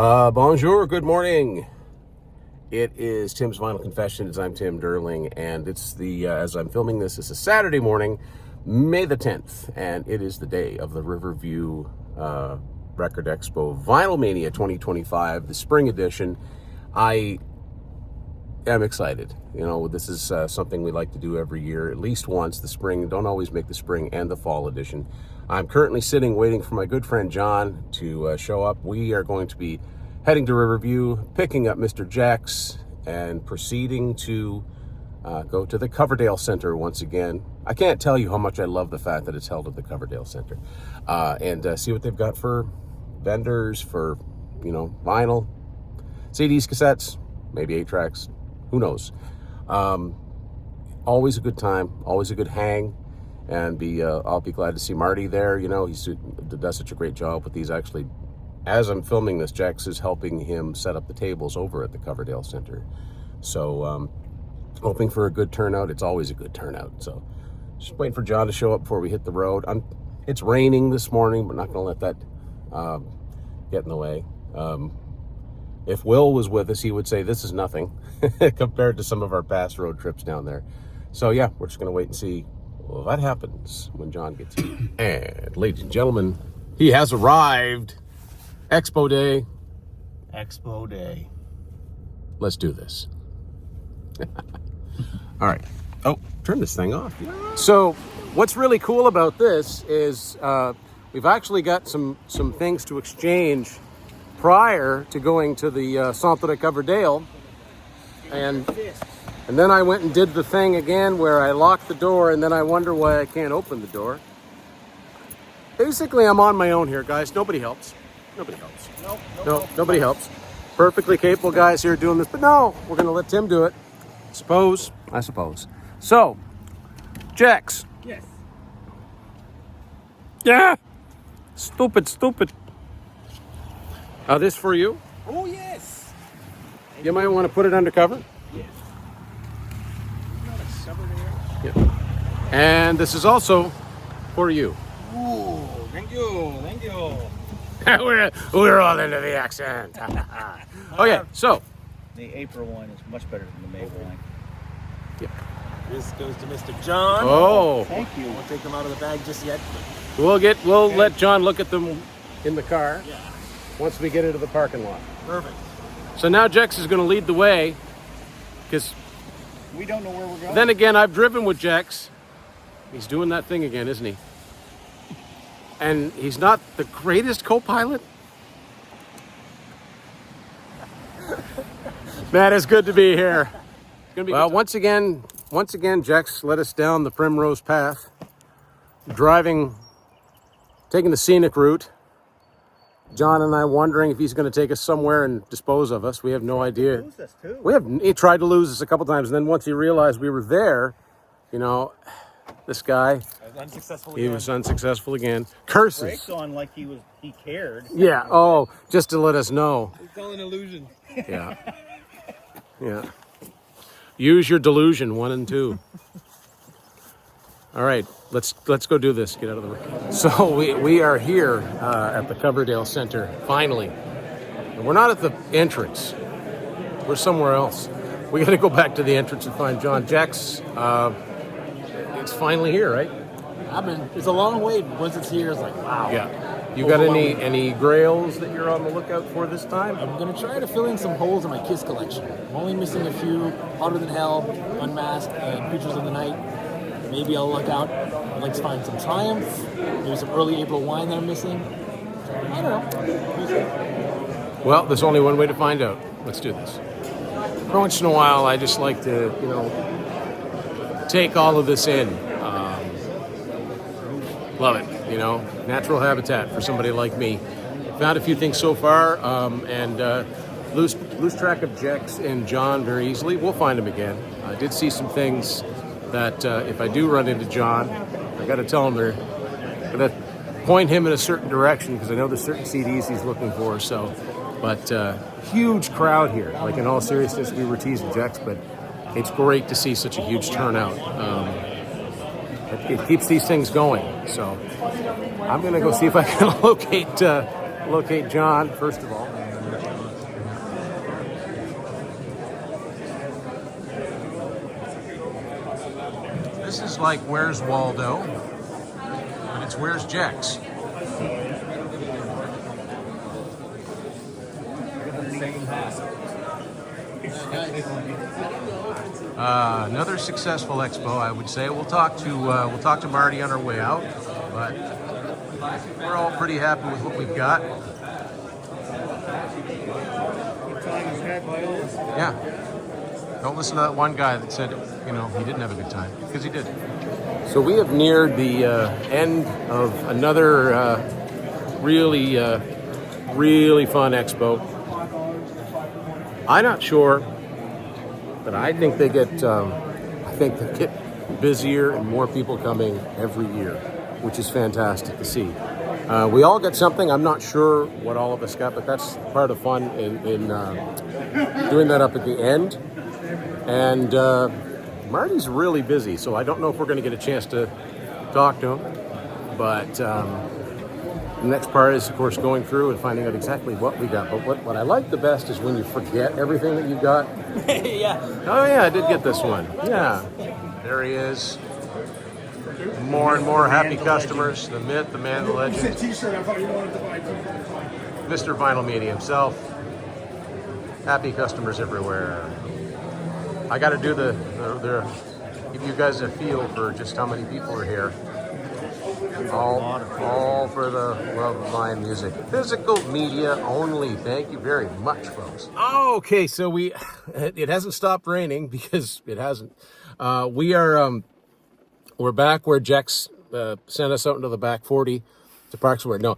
Bonjour, good morning. It is Tim's Vinyl Confessions. I'm Tim Derling, and it's as I'm filming this, it's a Saturday morning, May the 10th, and it is the day of the Riverview Record Expo Vinyl Mania 2025, the spring edition. I am excited. You know, this is something we like to do every year, at least once. The spring, don't always make the spring and the fall edition. I'm currently sitting waiting for my good friend John to show up. We are going to be heading to Riverview, picking up Mr. Jax, and proceeding to go to the Coverdale Center once again. I can't tell you how much I love the fact that it's held at the Coverdale Center. And see what they've got for vendors, for, you know, vinyl, CDs, cassettes, maybe 8-tracks, who knows. Always a good time, always a good hang. And I'll be glad to see Marty there. You know, he does such a great job with these. Actually, as I'm filming this, Jax is helping him set up the tables over at the Coverdale Center. So, hoping for a good turnout. It's always a good turnout. So, just waiting for John to show up before we hit the road. It's raining this morning, but not going to let that get in the way. If Will was with us, he would say this is nothing compared to some of our past road trips down there. So, yeah, we're just going to wait and see what happens when John gets here. And, ladies and gentlemen, he has arrived. Expo Day. Expo Day. Let's do this. All right. Oh, turn this thing off. So what's really cool about this is we've actually got some things to exchange prior to going to the Centre de Coverdale. And then I went and did the thing again where I locked the door, and then I wonder why I can't open the door. Basically, I'm on my own here, guys. Nobody helps. Nobody helps. No, nobody helps. Perfectly capable guys here doing this, but no, we're going to let Tim do it. I suppose. So, Jax. Yes. Yeah. Stupid. This for you? Oh, yes. You might want to put it under cover. Yes. Not a cover there. Yeah. And this is also for you. Ooh, thank you. we're all into the accent. Okay, so the April one is much better than the May one. yeah. This goes to Mr. John. Oh, Thank you. I won't take them out of the bag just yet. we'll let John look at them in the car. Yeah. Once we get into the parking lot. Perfect. So now Jax is going to lead the way, because We don't know where we're going. then again, I've driven with Jax. He's doing that thing again, isn't he? And he's not the greatest co-pilot. Man, it's good to be here. Well, once again, Jax led us down the Primrose Path, taking the scenic route. John and I wondering if he's going to take us somewhere and dispose of us. We have no idea. Lose us too. He tried to lose us a couple times, and then once he realized we were there, you know, this guy, Unsuccessfully. he was unsuccessful again. Curses. Brakes on like he cared. Yeah. Oh, just to let us know. It's all an illusion. Yeah. Yeah. Use your delusion, 1 and 2. All right, let's go do this. Get out of the way. So we are here at the Coverdale Center, finally. And we're not at the entrance. We're somewhere else. We got to go back to the entrance and find John. Jax, it's finally here, right? It's a long wait. Once it's here, it's like, wow. Yeah. You got any grails that you're on the lookout for this time? I'm going to try to fill in some holes in my Kiss collection. I'm only missing a few. Hotter Than Hell, Unmasked, and Creatures of the Night. Maybe I'll look out. I'd like to find some Triumph. Maybe some early April wine that I'm missing. I don't know. Well, there's only one way to find out. Let's do this. Every once in a while, I just like to, you know, take all of this in. Love it, you know. Natural habitat for somebody like me. Found a few things so far, and lose track of Jax and John very easily. We'll find them again. I did see some things that if I do run into John, I got to tell him they're going to point him in a certain direction, because I know there's certain CDs he's looking for. So, but huge crowd here. Like, in all seriousness, we were teasing Jax, but it's great to see such a huge turnout. It keeps these things going. So I'm going to go see if I can locate John, first of all. like Where's Waldo, but it's Where's Jex. Another successful expo, I would say. We'll talk to Marty on our way out, but we're all pretty happy with what we've got. Yeah. Don't listen to that one guy that said, he didn't have a good time, because he did. So we have neared the end of another really fun expo. I'm not sure, but I think they get busier and more people coming every year, which is fantastic to see. We all get something. I'm not sure what all of us got, but that's part of fun in doing that up at the end. And Marty's really busy, so I don't know if we're going to get a chance to talk to him. But the next part is, of course, going through and finding out exactly what we got. But what I like the best is when you forget everything that you got. Yeah. Oh, yeah, I did get this one. Yeah. There he is. More and more happy customers. The myth, the man, the legend. Mr. Vinyl Media himself. Happy customers everywhere. I got to do give you guys a feel for just how many people are here. All for the love of live music. Physical media only. Thank you very much, folks. Oh, okay, so it hasn't stopped raining because it hasn't. We're back where Jex sent us out into the back 40 to park somewhere. No,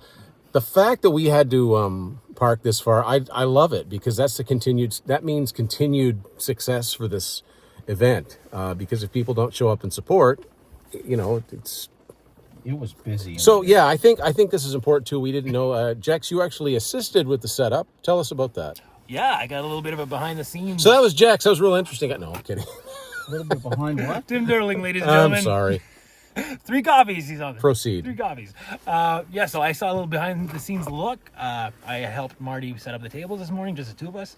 the fact that we had to park this far, I love it, because that means continued success for this event. Because if people don't show up and support, It was busy. So yeah, I think this is important too. We didn't know, Jex, you actually assisted with the setup. Tell us about that. Yeah, I got a little bit of a behind the scenes. So that was Jex. That was real interesting. No, I'm kidding. A little bit behind what? Tim Durling, ladies and gentlemen. I'm sorry. 3 coffees he's on. Proceed. 3 coffees. So I saw a little behind the scenes look. I helped Marty set up the tables this morning, just the 2 of us.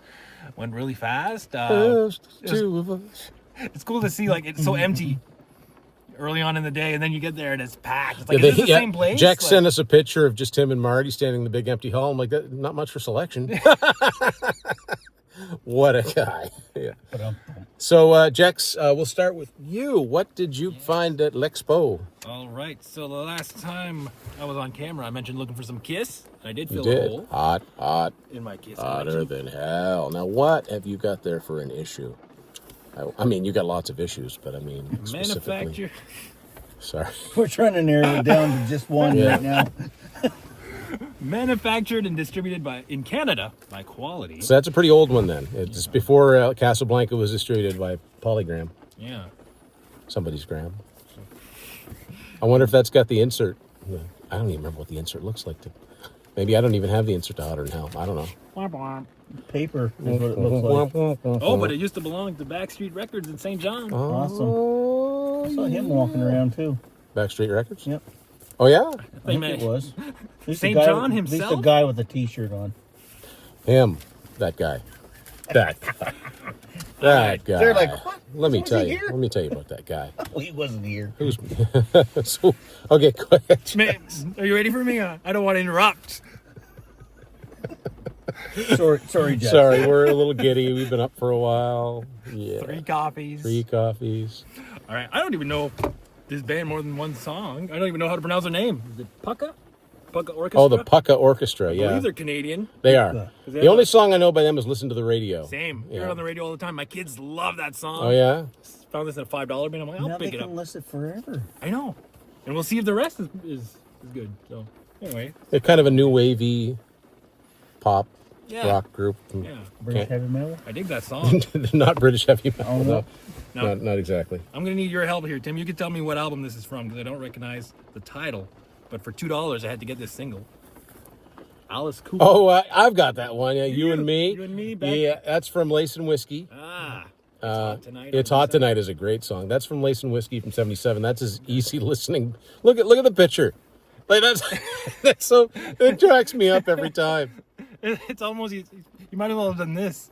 Went really fast. Just 2 of us. It's cool to see, it's so empty early on in the day, and then you get there and it's packed. It's like, is this the same place? Jex sent us a picture of just him and Marty standing in the big empty hall. I'm like, that, not much for selection. What a guy. Yeah. So, Jex, we'll start with you. What did you find at L'Expo? All right. So the last time I was on camera, I mentioned looking for some Kiss. I did fill You a did. hole Hot. in my Kiss Hotter collection. than hell. Now, what have you got there for an issue? I mean, you got lots of issues, but I mean, specifically. Manufacturer. Sorry. We're trying to narrow it down to just one right now. Manufactured and distributed in Canada by Quality. So that's a pretty old one then. It's before Casablanca was distributed by Polygram. Yeah. Somebody's gram. I wonder if that's got the insert. I don't even remember what the insert looks like. Maybe I don't even have the insert to Hotter Than Hell. I don't know. Paper is what it looks like. Oh, but it used to belong to Backstreet Records in St. John. Awesome. I saw him walking around too. Backstreet Records? Yep. Oh, yeah? I think it was. St. John At least himself? the guy with the T-shirt on. Him. That guy. That guy. That guy. They're like, what? Let me Was tell he you. here? Let me tell you about that guy. Oh, he wasn't here. Who's so? Okay, go ahead. Man, are you ready for me? I don't want to interrupt. Sorry, Jeff. Sorry, we're a little giddy. We've been up for a while. Yeah. 3 coffees. 3 coffees. All right. I don't even know this band more than one song. I don't even know how to pronounce their name. Is it Pucka? Pucka Orchestra? Oh, the Pucka Orchestra. I Yeah, believe they're Canadian. they are. The only song I know by them is "Listen to the Radio." Same. Yeah. Hear it on the radio all the time. My kids love that song. Oh yeah. Found this at a $5 bin. I'm like, I'll Now they pick it up. can listen forever. I know. And we'll see if the rest is good. So, anyway. They're kind of a new wavy pop Yeah. rock group. Yeah. British heavy metal. I dig that song. Not British heavy metal. Oh, no. No. Not exactly. I'm going to need your help here, Tim. You can tell me what album this is from because I don't recognize the title. But for $2, I had to get this single. Alice Cooper. Oh, I've got that one. Yeah, you and me. You and me. Back. Yeah, that's from Lace and Whiskey. Ah. It's Hot Tonight. It's Hot Tonight is a great song. That's from Lace and Whiskey from '77. That's his easy listening. Look at the picture. Like that's so it cracks me up every time. It's almost you might as well have done this.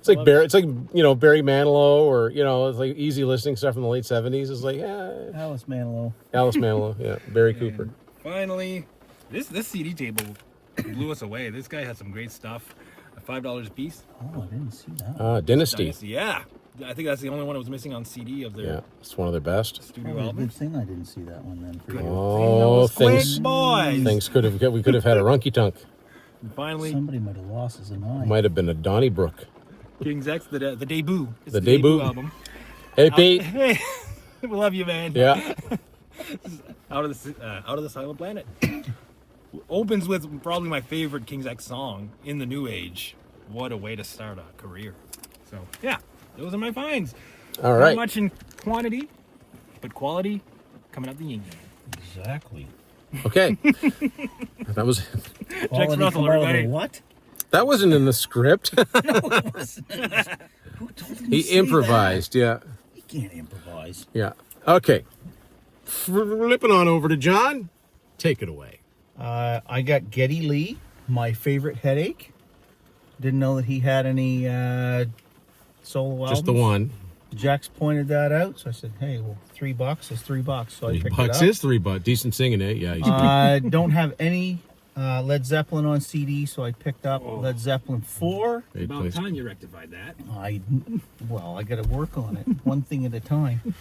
It's like Barry, Barry Manilow, or it's like easy listening stuff from the late '70s. It's like Alice Manilow. Alice Manilow, yeah, Barry Cooper. Finally, this CD table blew us away. This guy had some great stuff. $5 a piece. Oh, I didn't see that. Dynasty. Yeah. I think that's the only one that was missing on CD of their It's one of their best. studio Probably a album. good thing I didn't see that one then. For you. Oh, things boys. we could have had a runky tunk. And finally, Somebody might have lost his eye. Might have been a Donnybrook. King's X, the debut. It's The debut. album. Hey, Pete. Hey, we love you, man. Yeah. Out of the Silent Planet. Opens with probably my favorite King's X song in the new age. What a way to start a career. So yeah, those are my finds. All right. Not much in quantity, but quality coming out the yin yang. Exactly. Okay. That was Quality Russell, come out of the everybody. what? that wasn't in the script. No, it wasn't. Who told him to He say improvised. Yeah. that? He can't improvise. Yeah. Okay. Flipping on over to John. Take it away. I got Geddy Lee, my favorite headache. Didn't know that he had any solo albums. Just the one. Jax pointed that out, so I said, "Hey, well, $3 is $3." So I picked $3 it up. is $3. Decent singing, eh? Yeah. Don't have any Led Zeppelin on CD, so I picked up Led Zeppelin 4. Great About place. time you rectified that. I got to work on it, one thing at a time.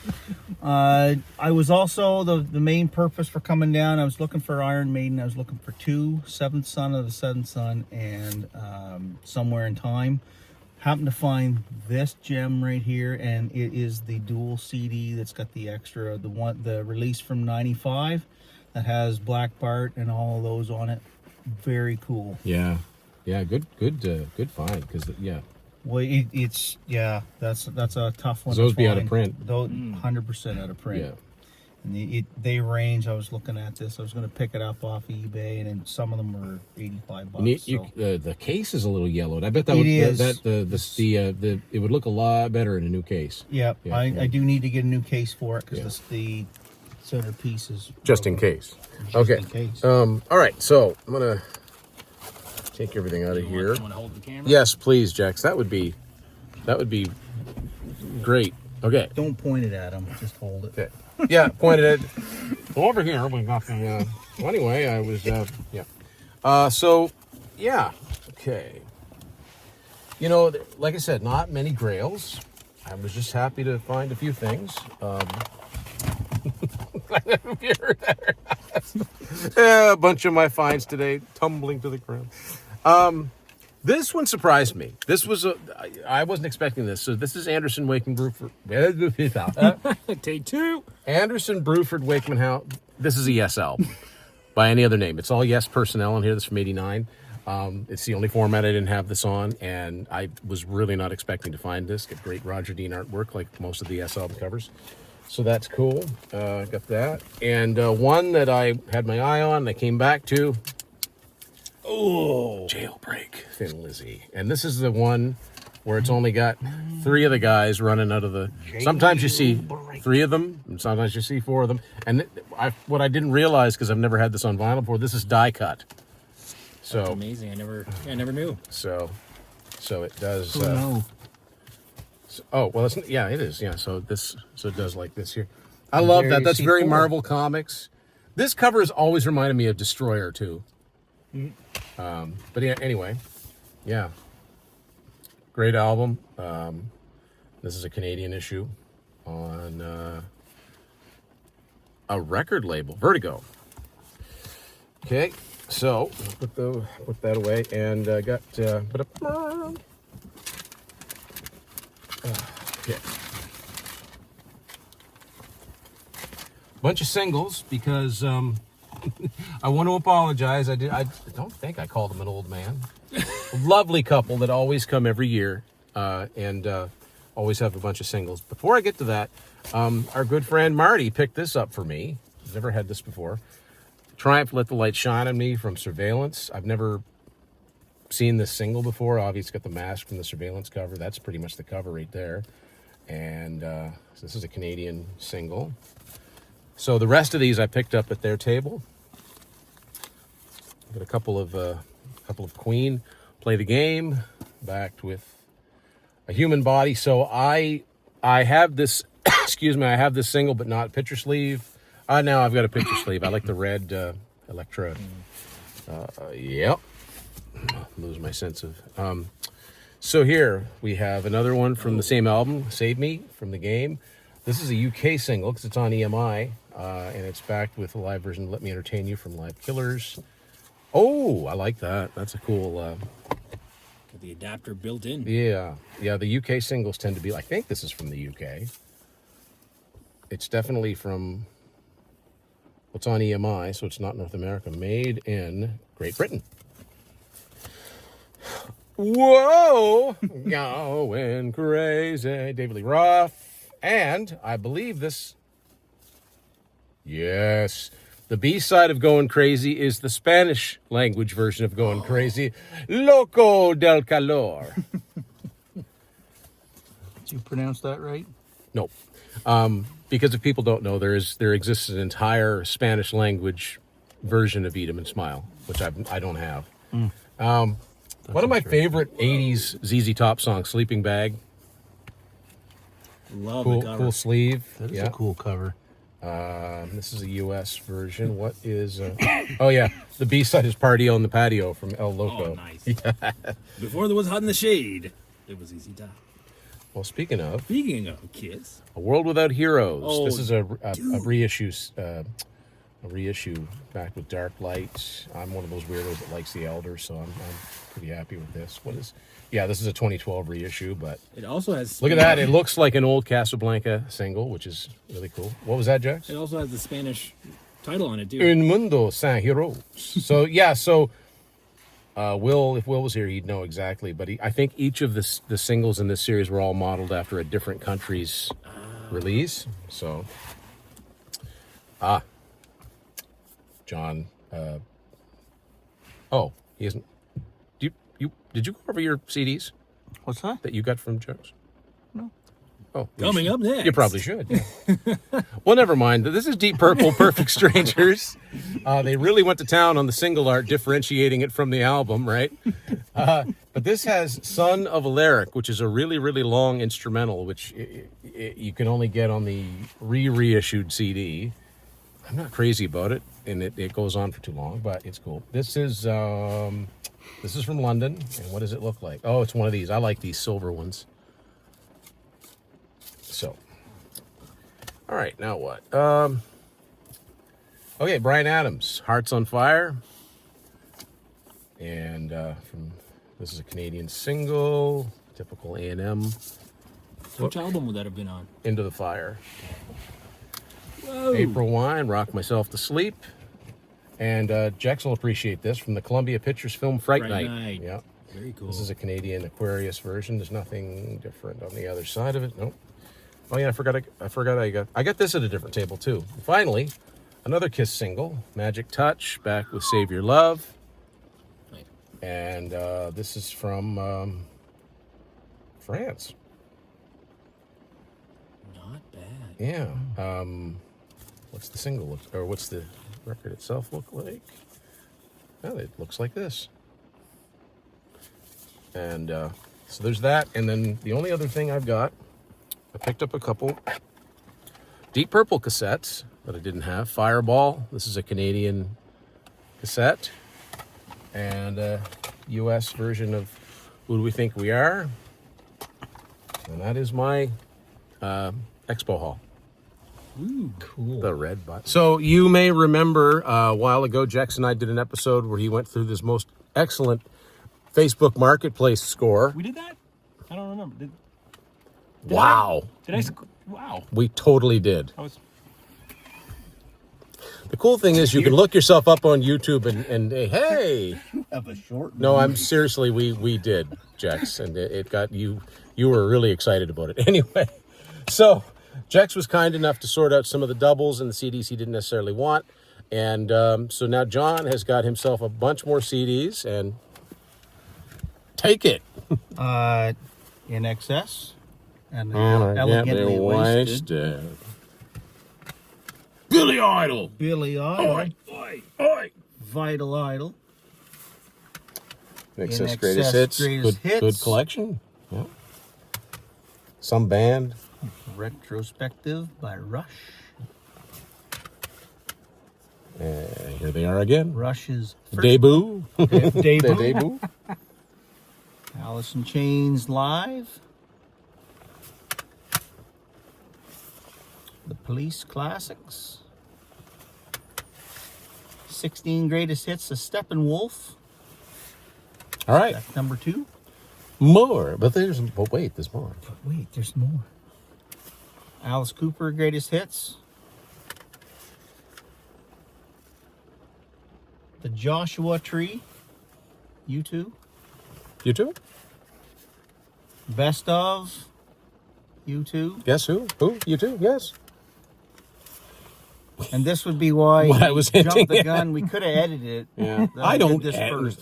I was also the main purpose for coming down. I was looking for Iron Maiden. I was looking for 2, Seventh Son of the Seventh Son, and Somewhere in Time. Happened to find this gem right here, and it is the dual CD that's got the extra, the release from '95 that has Black Bart and all of those on it. Very cool. Yeah. Yeah. Good find. Because Well, that's a tough one. Those to be out of find. print. Those 100% out of print. Yeah. And they range. I was looking at this. I was going to pick it up off eBay, and then some of them were $85. So. The case is a little yellowed. I bet that It would is. it would look a lot better in a new case. Yeah, Yeah, I do need to get a new case for it because the centerpiece is Just in broken. case. Just Okay. in case. All right. So I'm gonna take everything out of here. You want to hold the camera? Yes, please, Jax. That would be great. Okay. Don't point it at him. Just hold it. Okay. Yeah, pointed it over here. We got the. Well, anyway, I was. Yeah. So, yeah. Okay. Like I said, not many grails. I was just happy to find a few things. A bunch of my finds today tumbling to the ground. This one surprised me. I wasn't expecting this. So this is Anderson Wakeman Bruford. Take 2. Anderson Bruford Wakeman House. This is a Yes album. By any other name. It's all Yes personnel in here. This is from '89. It's the only format I didn't have this on, and I was really not expecting to find this. Get great Roger Dean artwork like most of the Yes album covers. So that's cool. Got that. And one that I had my eye on and I came back to. Oh, Jailbreak, Thin Lizzy. And this is the one where it's only got 3 of the guys running out of the... Sometimes you see 3 of them, and sometimes you see 4 of them. And what I didn't realize, because I've never had this on vinyl before, this is die cut. So That's amazing. I never knew. So it does... no. well, it is. Yeah, so it does like this here. I love that. That's very Marvel Comics. This cover has always reminded me of Destroyer, too. But yeah, anyway, yeah, great album. This is a Canadian issue on a record label, Vertigo. Okay, so put that away, and got okay. Bunch of singles because I want to apologize. I don't think I called him an old man. Lovely couple that always come every year and always have a bunch of singles. Before I get to that, our good friend Marty picked this up for me. I've never had this before. Triumph Let the Light Shine on Me from Surveillance. I've never seen this single before. Obviously, it's got the mask from the Surveillance cover. That's pretty much the cover right there. And so this is a Canadian single. So the rest of these I picked up at their table. Got a couple of Queen, Play the Game, backed with a human body. So I have this, excuse me, I have this single, but not picture sleeve. Now I've got a picture sleeve. I like the red Electra. Yep. Lose my sense of. So here we have another one from the same album, Save Me, from the game. This is a UK single because it's on EMI, and it's backed with a live version, Let Me Entertain You, from Live Killers. Oh, I like that. That's a cool... With the adapter built in. Yeah. The UK singles tend to be... I think this is from the UK. It's definitely from... what's on EMI, so it's not North America. Made in Great Britain. Whoa! Going crazy. David Lee Roth. And I believe this... Yes. The B-side of Going Crazy is the Spanish language version of Going Crazy. Loco del Calor. Did you pronounce that right? Nope. Because if people don't know, there exists an entire Spanish language version of Eat 'Em and Smile, which I don't have. One of my favorite 80s ZZ Top songs, Sleeping Bag. Love the cover. Cool sleeve. That is a cool cover. This is a U.S. version. What is... oh, yeah. The B-side is Party on the Patio from El Loco. Oh, nice. Before there was Hot in the Shade, it was Easy Top. Well, speaking of... Speaking of kids. A World Without Heroes. Oh, this is a reissue. A reissue back with Dark Light. I'm one of those weirdos that likes The Elder, so I'm pretty happy with this. What is... Yeah, this is a 2012 reissue, but... It also has... Look at that. It looks like an old Casablanca single, which is really cool. What was that, Jax? It also has the Spanish title on it, too. Un Mundo Sin Heroes. So, yeah, if Will was here, he'd know exactly. But I think each of the singles in this series were all modeled after a different country's release. So, John. He isn't. Did you go over your CDs What's that? that you got from Jax? No. Oh, Coming up next. You probably should. Yeah. Well, never mind. This is Deep Purple, Perfect Strangers. They really went to town on the single art, differentiating it from the album, right? But this has Son of Alaric, which is a really, really long instrumental, which you can only get on the reissued CD. I'm not crazy about it, and it goes on for too long, but it's cool. This is from London, and what does it look like? Oh, it's one of these. I like these silver ones. So, all right, now what? Okay, Bryan Adams, Hearts on Fire. And this is a Canadian single, typical A&M. Which album would that have been on? Into the Fire. Whoa. April Wine, Rock Myself to Sleep. And Jax will appreciate this, from the Columbia Pictures film Fright Night. Yeah. Very cool. This is a Canadian Aquarius version. There's nothing different on the other side of it. Nope. Oh yeah, I got this at a different table too. And finally, another Kiss single, Magic Touch, back with Save Your Love. Right. And this is from France. Not bad. Yeah. What's the single or what's the record itself look like? Oh, it looks like this. And so there's that. And then the only other thing I've got, I picked up a couple Deep Purple cassettes that I didn't have. Fireball. This is a Canadian cassette. And a U.S. version of Who Do We Think We Are? And that is my expo haul. Ooh, cool. The red button. So you may remember a while ago, Jax and I did an episode where he went through this most excellent Facebook Marketplace score. We did that? I don't remember. Wow. Wow. We totally did. I was... The cool thing is you can look yourself up on YouTube and hey. Have a short. No, I'm seriously, we did, Jax, and it got you were really excited about it. Anyway, so Jax was kind enough to sort out some of the doubles and the CDs he didn't necessarily want. And so now John has got himself a bunch more CDs, and take it. In excess and Elegantly elegantly wasted. Billy Idol. Billy Idol. Oi. Vital Idol. Excess In Greatest Excess Hits. Greatest Good Hits. collection. Yeah. some band. Retrospective by Rush. And here they are again. Rush's first Debut. debut. Their debut. Alice in Chains Live. The Police Classics. 16 Greatest Hits of Steppenwolf. All right. That's number 2. More. But wait, there's more. But wait, there's more. Alice Cooper Greatest Hits. The Joshua Tree. U2. You too? Best of. U2. Guess who? Who? You too? Yes. And this would be why What I was jumped hinting the at. gun. We could have edited it. Yeah. That I did don't this edit. first.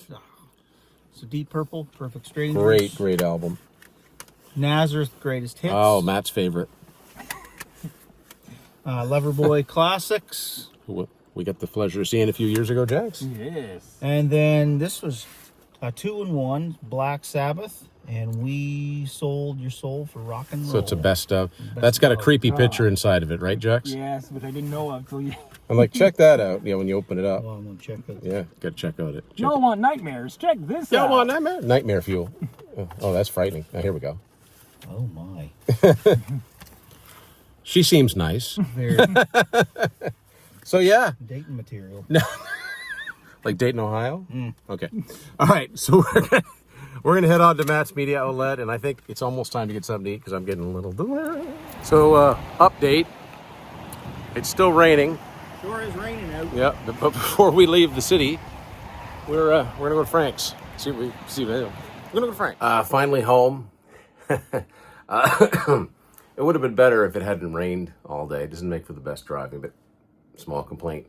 So Deep Purple, Perfect Strangers. Great album. Nazareth Greatest Hits. Oh, Matt's favorite. Loverboy Classics. Who we got the pleasure of seeing a few years ago, Jax. Yes. And then this was a 2-in-1, Black Sabbath. And We Sold Your Soul for Rock and Roll. So it's a best of. That's got a creepy picture inside of it, right, Jax? Yes, but I didn't know until you. I'm like, check that out. Yeah, when you open it up. Well, I'm going to check it. Yeah, gotta check out it. Check Y'all want nightmares? Check this Y'all out. want nightmare? Nightmare fuel. Oh, that's frightening. Now, here we go. Oh, my. She seems nice. Very So, yeah. dating material. Like Dayton, Ohio? Okay. All right, so we're gonna head on to Matt's Media Outlet, and I think it's almost time to get something to eat because I'm getting a little delirious. So, update. It's still raining. Sure is raining out. Yeah, but before we leave the city, we're gonna go to Frank's. See what we're gonna go to Frank's. Finally home. It would have been better if it hadn't rained all day. It doesn't make for the best driving, but small complaint.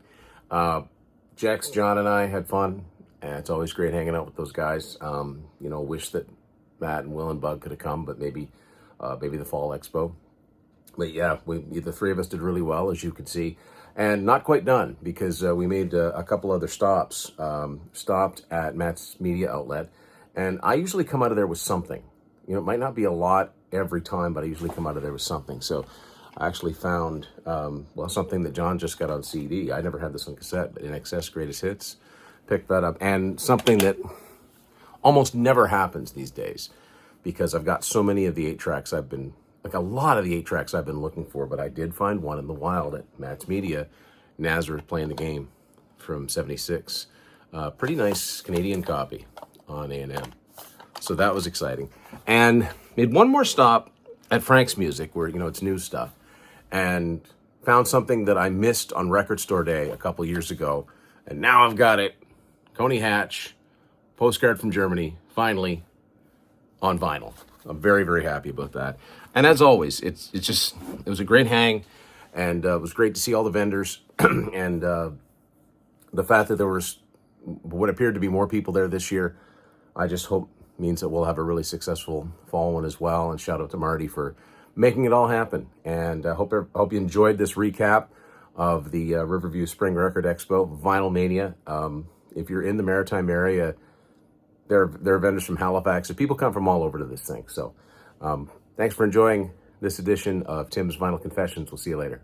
Jax, John, and I had fun, and it's always great hanging out with those guys. Wish that Matt and Will and Bug could have come, but maybe the fall expo. But yeah, the three of us did really well, as you can see, and not quite done because we made a couple other stops. Stopped at Matt's Media Outlet, and I usually come out of there with something. It might not be a lot every time, but I usually come out of there with something. So I actually found, something that John just got on CD. I never had this on cassette, but In Excess Greatest Hits. Picked that up. And something that almost never happens these days because I've got so many of the 8-tracks a lot of the 8-tracks I've been looking for, but I did find one in the wild at Matt's Media. Nazareth Playing the Game from 76. Pretty nice Canadian copy on A&M. So that was exciting. And made one more stop at Frank's Music where, it's new stuff. And found something that I missed on Record Store Day a couple years ago. And now I've got it. Coney Hatch, postcard from Germany, finally on vinyl. I'm very, very happy about that. And as always, it was a great hang. And it was great to see all the vendors. And the fact that there was what appeared to be more people there this year, I just hope means that we'll have a really successful fall one as well. And shout out to Marty for making it all happen. And I hope you enjoyed this recap of the Riverview Spring Record Expo, Vinyl Mania. If you're in the Maritime area, there are vendors from Halifax. So people come from all over to this thing. So thanks for enjoying this edition of Tim's Vinyl Confessions. We'll see you later.